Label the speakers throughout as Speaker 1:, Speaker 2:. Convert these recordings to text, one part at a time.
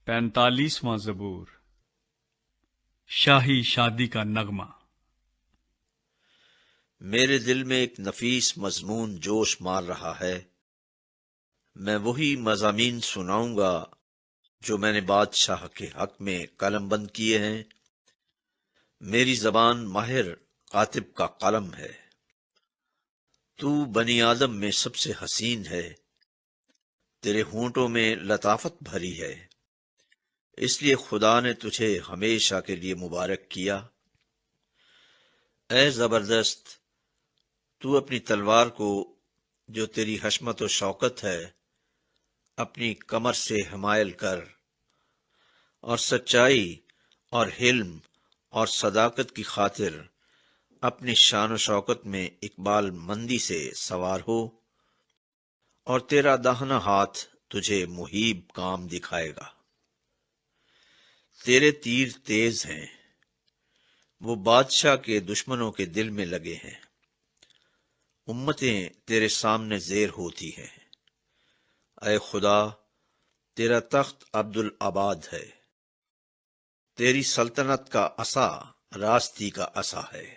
Speaker 1: 45واں زبور، شاہی شادی کا نغمہ۔
Speaker 2: میرے دل میں ایک نفیس مضمون جوش مار رہا ہے، میں وہی مضامین سناؤں گا جو میں نے بادشاہ کے حق میں قلم بند کیے ہیں۔ میری زبان ماہر کاتب کا قلم ہے۔ تو بنی آدم میں سب سے حسین ہے، تیرے ہونٹوں میں لطافت بھری ہے، اس لیے خدا نے تجھے ہمیشہ کے لیے مبارک کیا۔ اے زبردست، تو اپنی تلوار کو جو تیری حشمت و شوکت ہے اپنی کمر سے حمائل کر، اور سچائی اور حلم اور صداقت کی خاطر اپنی شان و شوکت میں اقبال مندی سے سوار ہو، اور تیرا داہنا ہاتھ تجھے محیب کام دکھائے گا۔ تیرے تیر تیز ہیں، وہ بادشاہ کے دشمنوں کے دل میں لگے ہیں۔ امتیں تیرے سامنے زیر ہوتی ہیں۔ اے خدا، تیرا تخت عبدالآباد ہے، تیری سلطنت کا عصا راستی کا عصا ہے۔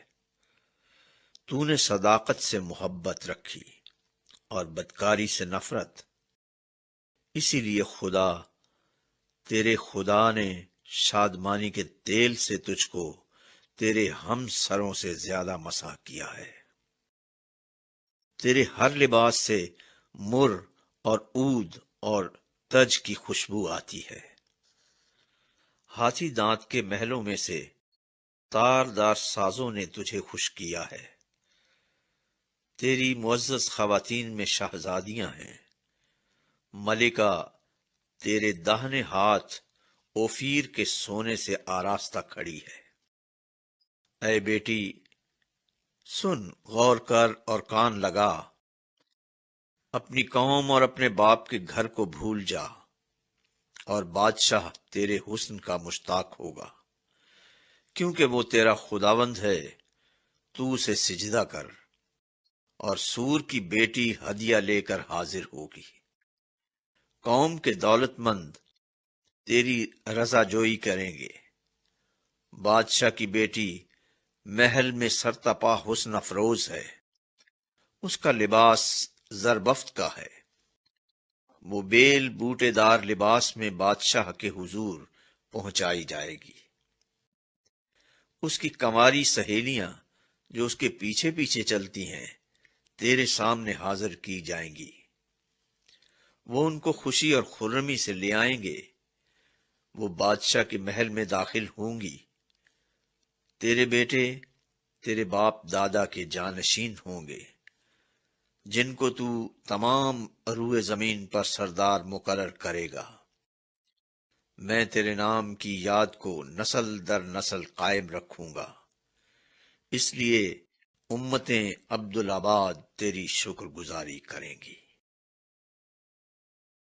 Speaker 2: تو نے صداقت سے محبت رکھی اور بدکاری سے نفرت، اسی لیے خدا تیرے خدا نے شادمانی کے تیل سے تجھ کو تیرے ہم سروں سے زیادہ مسح کیا ہے۔ تیرے ہر لباس سے مر اور عود اور تج کی خوشبو آتی ہے۔ ہاتھی دانت کے محلوں میں سے تاردار سازوں نے تجھے خوش کیا ہے۔ تیری معزز خواتین میں شہزادیاں ہیں۔ ملکہ تیرے داہنے ہاتھ اوفیر کے سونے سے آراستہ کھڑی ہے۔ اے بیٹی، سن، غور کر اور کان لگا، اپنی قوم اور اپنے باپ کے گھر کو بھول جا، اور بادشاہ تیرے حسن کا مشتاق ہوگا، کیونکہ وہ تیرا خداوند ہے۔ تو اسے سجدہ کر، اور سور کی بیٹی ہدیہ لے کر حاضر ہوگی۔ قوم کے دولت مند تیری رضا جوئی کریں گے۔ بادشاہ کی بیٹی محل میں سرتپا حسن افروز ہے، اس کا لباس زربفت کا ہے۔ وہ بیل بوٹے دار لباس میں بادشاہ کے حضور پہنچائی جائے گی۔ اس کی کنواری سہیلیاں جو اس کے پیچھے پیچھے چلتی ہیں تیرے سامنے حاضر کی جائیں گی۔ وہ ان کو خوشی اور خرمی سے لے آئیں گے۔ وہ بادشاہ کے محل میں داخل ہوں گی۔ تیرے بیٹے تیرے باپ دادا کے جانشین ہوں گے، جن کو تو تمام روئے زمین پر سردار مقرر کرے گا۔ میں تیرے نام کی یاد کو نسل در نسل قائم رکھوں گا، اس لیے امتیں عبدالآباد تیری شکر گزاری کریں گی۔